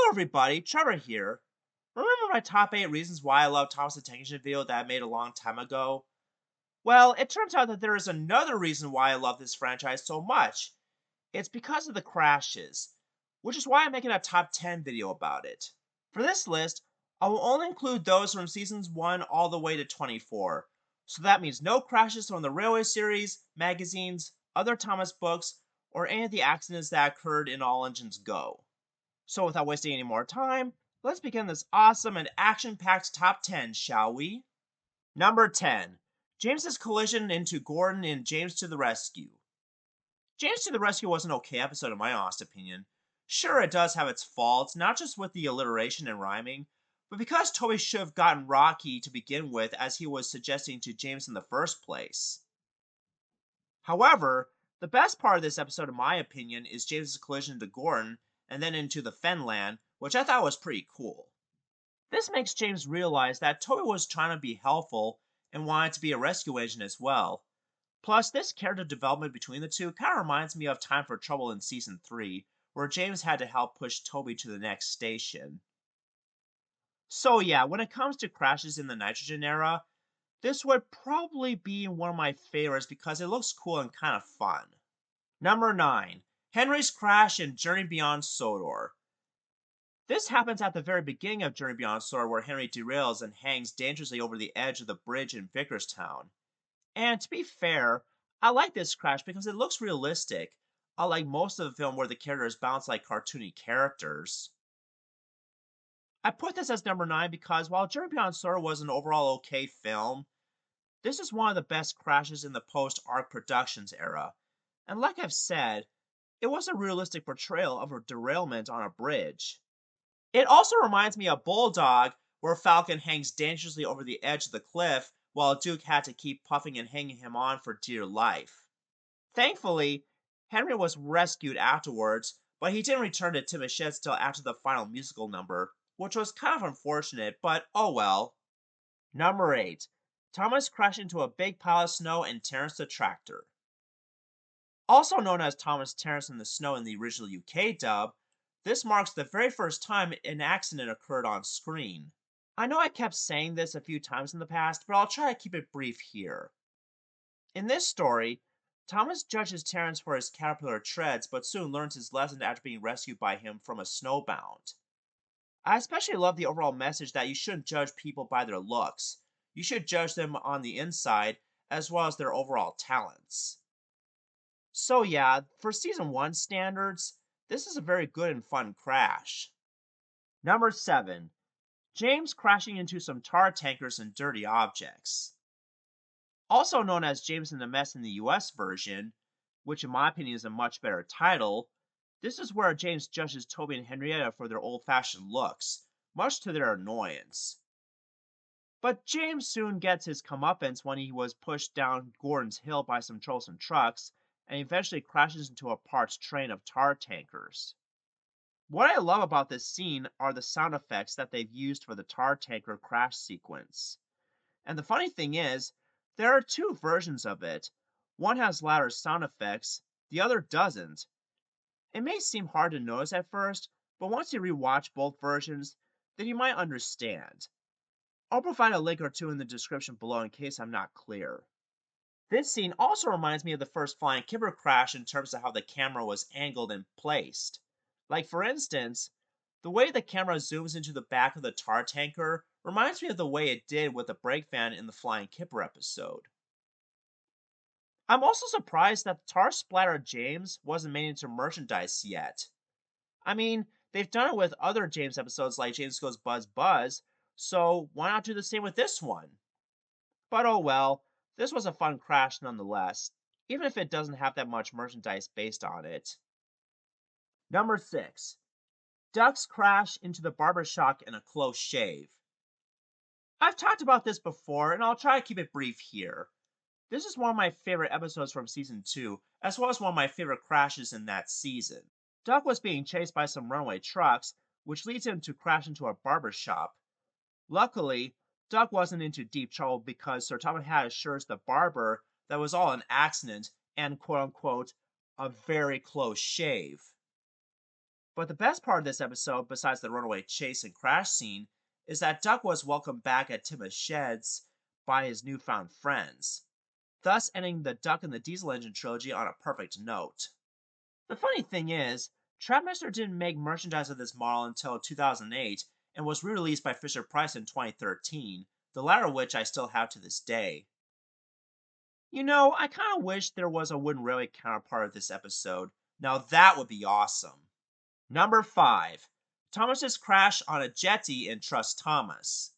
everybody, Trevor here. Remember my top 8 reasons why I love Thomas the Tank Engine video that I made a long time ago? Well, it turns out that there is another reason why I love this franchise so much. It's because of the crashes, which is why I'm making a top 10 video about it. For this list, I will only include those from seasons 1 all the way to 24. So that means no crashes from the Railway series, magazines, other Thomas books, or any of the accidents that occurred in All Engines Go. So without wasting any more time, let's begin this awesome and action-packed top 10, shall we? Number 10. James's collision into Gordon in James to the Rescue. James to the Rescue was an okay episode in my honest opinion. Sure, it does have its faults, not just with the alliteration and rhyming, but because Toby should have gotten Rocky to begin with as he was suggesting to James in the first place. However, the best part of this episode in my opinion is James's collision into Gordon and then into the Fenland, which I thought was pretty cool. This makes James realize that Toby was trying to be helpful and wanted to be a rescue agent as well. Plus, this character development between the two kind of reminds me of Time for Trouble in Season 3, where James had to help push Toby to the next station. So yeah, when it comes to crashes in the Nitrogen era, this would probably be one of my favorites because it looks cool and kind of fun. Number 9. Henry's crash in Journey Beyond Sodor. This happens at the very beginning of Journey Beyond Sodor where Henry derails and hangs dangerously over the edge of the bridge in Vickerstown. And to be fair, I like this crash because it looks realistic, unlike most of the film where the characters bounce like cartoony characters. I put this as number 9 because while Journey Beyond Sodor was an overall okay film, this is one of the best crashes in the post-Arc Productions era. And like I've said, it was a realistic portrayal of a derailment on a bridge. It also reminds me of Bulldog, where Falcon hangs dangerously over the edge of the cliff while Duke had to keep puffing and hanging him on for dear life. Thankfully, Henry was rescued afterwards, but he didn't return to Timochet's till after the final musical number, which was kind of unfortunate, but oh well. Number 8. Thomas crashed into a big pile of snow and Terrence the Tractor. Also known as Thomas Terrence in the Snow in the original UK dub, this marks the very first time an accident occurred on screen. I know I kept saying this a few times in the past, but I'll try to keep it brief here. In this story, Thomas judges Terrence for his caterpillar treads, but soon learns his lesson after being rescued by him from a snowbound. I especially love the overall message that you shouldn't judge people by their looks. You should judge them on the inside, as well as their overall talents. So yeah, for Season 1 standards, this is a very good and fun crash. Number 7. James crashing into some tar tankers and dirty objects. Also known as James in the Mess in the US version, which in my opinion is a much better title, this is where James judges Toby and Henrietta for their old-fashioned looks, much to their annoyance. But James soon gets his comeuppance when he was pushed down Gordon's Hill by some troublesome trucks, and eventually crashes into a parked train of tar tankers. What I love about this scene are the sound effects that they've used for the tar tanker crash sequence. And the funny thing is, there are two versions of it. One has louder sound effects, the other doesn't. It may seem hard to notice at first, but once you rewatch both versions, then you might understand. I'll provide a link or two in the description below in case I'm not clear. This scene also reminds me of the first Flying Kipper crash in terms of how the camera was angled and placed. Like for instance, the way the camera zooms into the back of the tar tanker reminds me of the way it did with the brake van in the Flying Kipper episode. I'm also surprised that the tar splatter James wasn't made into merchandise yet. I mean, they've done it with other James episodes like James Goes Buzz Buzz, so why not do the same with this one? But oh well, this was a fun crash nonetheless, even if it doesn't have that much merchandise based on it. Number 6. Ducks crash into the barber shop in a close shave. I've talked about this before, and I'll try to keep it brief here. This is one of my favorite episodes from Season 2, as well as one of my favorite crashes in that season. Duck was being chased by some runaway trucks, which leads him to crash into a barber shop. Luckily, Duck wasn't into deep trouble because Sir Thomas had assures the barber that was all an accident and quote-unquote, a very close shave. But the best part of this episode, besides the runaway chase and crash scene, is that Duck was welcomed back at Tim's sheds by his newfound friends, thus ending the Duck and the Diesel Engine trilogy on a perfect note. The funny thing is, Trapmaster didn't make merchandise of this model until 2008 and was re-released by Fisher-Price in 2013, the latter of which I still have to this day. I kind of wish there was a wooden railway counterpart of this episode. Now that would be awesome. Number 5. Thomas's crash on a jetty in Trust Thomas.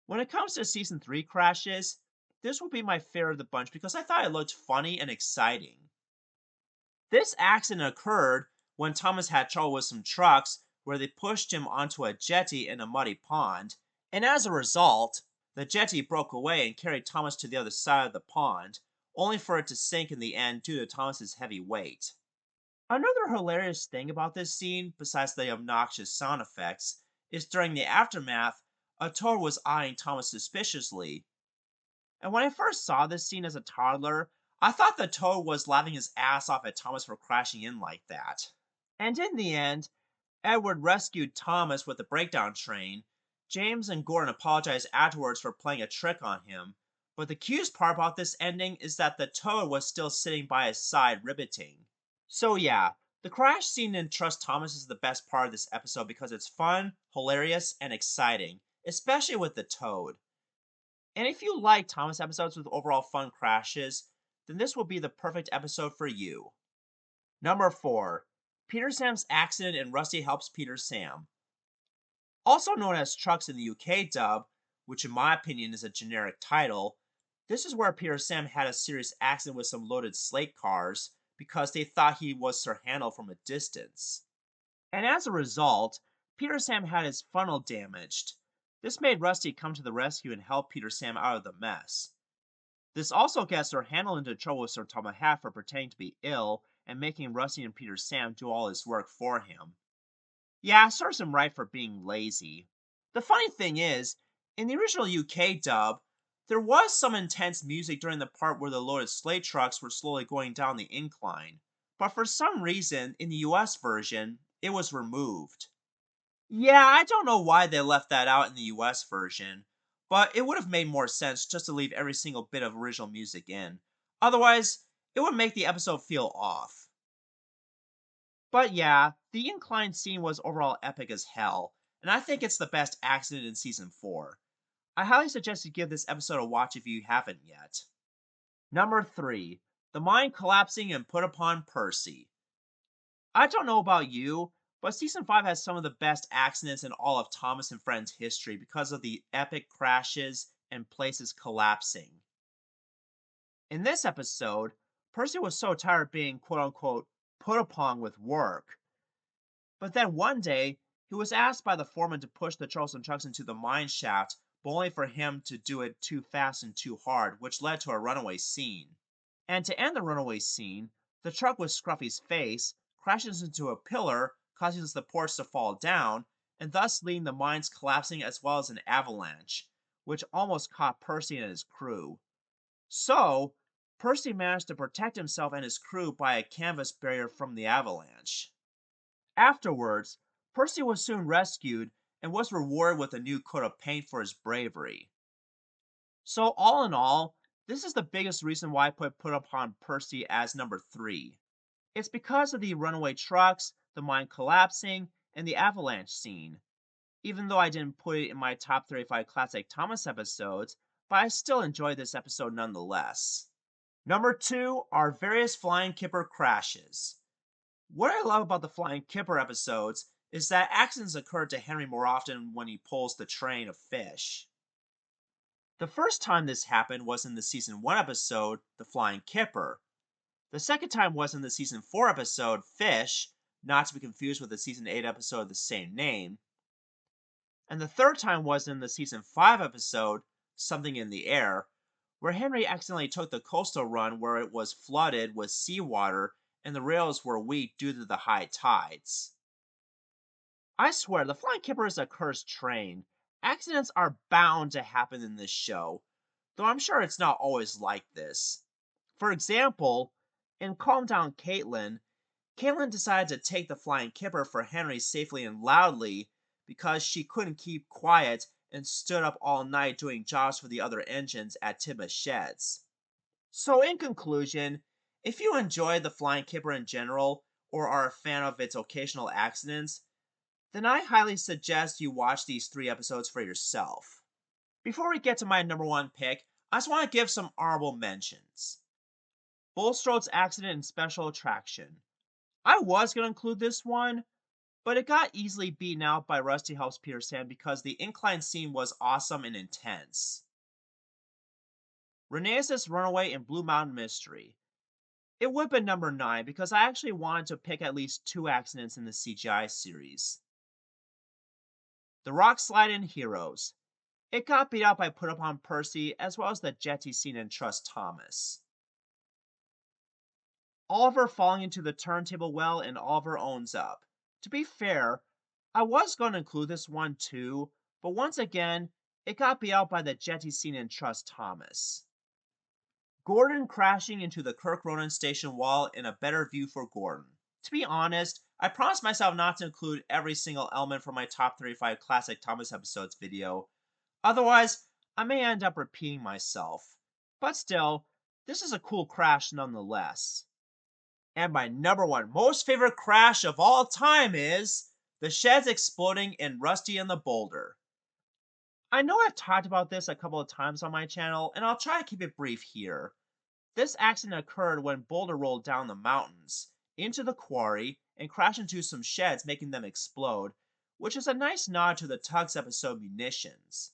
When it comes to Season 3 crashes, this will be my favorite of the bunch because I thought it looked funny and exciting. This accident occurred when Thomas had trouble with some trucks where they pushed him onto a jetty in a muddy pond, and as a result, the jetty broke away and carried Thomas to the other side of the pond, only for it to sink in the end due to Thomas's heavy weight. Another hilarious thing about this scene, besides the obnoxious sound effects, is during the aftermath, a toad was eyeing Thomas suspiciously. And when I first saw this scene as a toddler, I thought the toad was laughing his ass off at Thomas for crashing in like that. And in the end, Edward rescued Thomas with the breakdown train. James and Gordon apologized afterwards for playing a trick on him, but the cutest part about this ending is that the toad was still sitting by his side ribbiting. So yeah, the crash scene in Trust Thomas is the best part of this episode because it's fun, hilarious, and exciting, especially with the toad. And if you like Thomas episodes with overall fun crashes, then this will be the perfect episode for you. Number 4. Peter Sam's accident and Rusty helps Peter Sam. Also known as Trucks in the UK dub, which in my opinion is a generic title, this is where Peter Sam had a serious accident with some loaded slate cars because they thought he was Sir Handel from a distance. And as a result, Peter Sam had his funnel damaged. This made Rusty come to the rescue and help Peter Sam out of the mess. This also gets Sir Handel into trouble with Sir Thomas Hat for pretending to be ill and making Rusty and Peter Sam do all his work for him. Yeah, serves him right for being lazy. The funny thing is, in the original UK dub, there was some intense music during the part where the loaded slate trucks were slowly going down the incline, but for some reason, in the US version, it was removed. Yeah, I don't know why they left that out in the US version, but it would have made more sense just to leave every single bit of original music in. Otherwise, it would make the episode feel off. But yeah, the incline scene was overall epic as hell, and I think it's the best accident in Season 4. I highly suggest you give this episode a watch if you haven't yet. Number 3. The mine collapsing and put upon Percy. I don't know about you, but Season 5 has some of the best accidents in all of Thomas and Friends history because of the epic crashes and places collapsing. In this episode, Percy was so tired of being quote-unquote put upon with work. But then one day, he was asked by the foreman to push the Charleston trucks into the mine shaft, but only for him to do it too fast and too hard, which led to a runaway scene. And to end the runaway scene, the truck with Scruffy's face crashes into a pillar, causing the supports to fall down, and thus leading the mines collapsing as well as an avalanche, which almost caught Percy and his crew. So, Percy managed to protect himself and his crew by a canvas barrier from the avalanche. Afterwards, Percy was soon rescued and was rewarded with a new coat of paint for his bravery. So all in all, this is the biggest reason why I put upon Percy as number 3. It's because of the runaway trucks, the mine collapsing, and the avalanche scene. Even though I didn't put it in my top 35 classic Thomas episodes, but I still enjoyed this episode nonetheless. Number 2 are various Flying Kipper crashes. What I love about the Flying Kipper episodes is that accidents occur to Henry more often when he pulls the train of fish. The first time this happened was in the Season 1 episode, The Flying Kipper. The second time was in the Season 4 episode, Fish, not to be confused with the Season 8 episode of the same name. And the third time was in the Season 5 episode, Something in the Air, where Henry accidentally took the coastal run where it was flooded with seawater and the rails were weak due to the high tides. I swear, the Flying Kipper is a cursed train. Accidents are bound to happen in this show, though I'm sure it's not always like this. For example, in Calm Down Caitlin, Caitlin decided to take the flying Kipper for Henry safely and loudly because she couldn't keep quiet and stood up all night doing jobs for the other engines at Tiba's sheds. So, in conclusion, if you enjoy the flying Kipper in general or are a fan of its occasional accidents, then I highly suggest you watch these 3 episodes for yourself. Before we get to my number 1 pick, I just want to give some honorable mentions. Bulstrode's accident and special attraction. I was going to include this one, but it got easily beaten out by Rusty Helps Peter Sam because the incline scene was awesome and intense. Renee's Runaway and Blue Mountain Mystery. It would have been number 9 because I actually wanted to pick at least 2 accidents in the CGI series. The Rock Slide and Heroes. It got beat out by Put Upon Percy as well as the jetty scene in Trust Thomas. Oliver falling into the turntable well and Oliver owns up. To be fair, I was going to include this one too, but once again, it got beat out by the jetty scene in Trust Thomas. Gordon crashing into the Kirk Ronan station wall in A Better View for Gordon. To be honest, I promised myself not to include every single element from my top 35 classic Thomas episodes video. Otherwise, I may end up repeating myself. But still, this is a cool crash nonetheless. And my number 1 most favorite crash of all time is the sheds exploding in Rusty and the Boulder. I know I've talked about this a couple of times on my channel, and I'll try to keep it brief here. This accident occurred when Boulder rolled down the mountains, into the quarry, and crashed into some sheds, making them explode, which is a nice nod to the Tugs episode Munitions.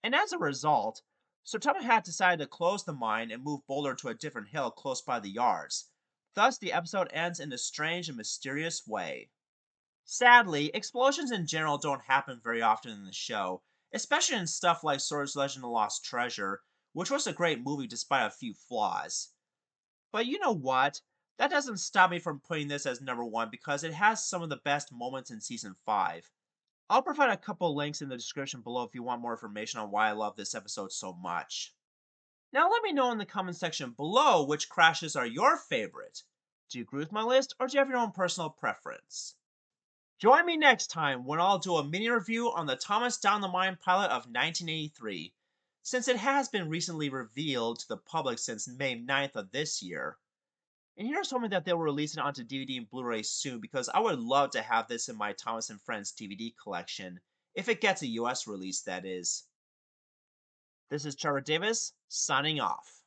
And as a result, Sir Thomas had decided to close the mine and move Boulder to a different hill close by the yards. Thus, the episode ends in a strange and mysterious way. Sadly, explosions in general don't happen very often in the show, especially in stuff like Sword's Legend of Lost Treasure, which was a great movie despite a few flaws. But you know what? That doesn't stop me from putting this as number 1 because it has some of the best moments in Season 5. I'll provide a couple links in the description below if you want more information on why I love this episode so much. Now let me know in the comment section below which crashes are your favorite. Do you agree with my list or do you have your own personal preference? Join me next time when I'll do a mini review on the Thomas Down the Mine pilot of 1983, since it has been recently revealed to the public since May 9th of this year. And here's hoping that they'll release it onto DVD and Blu-ray soon because I would love to have this in my Thomas and Friends DVD collection, if it gets a US release that is. This is Trevor Davis, signing off.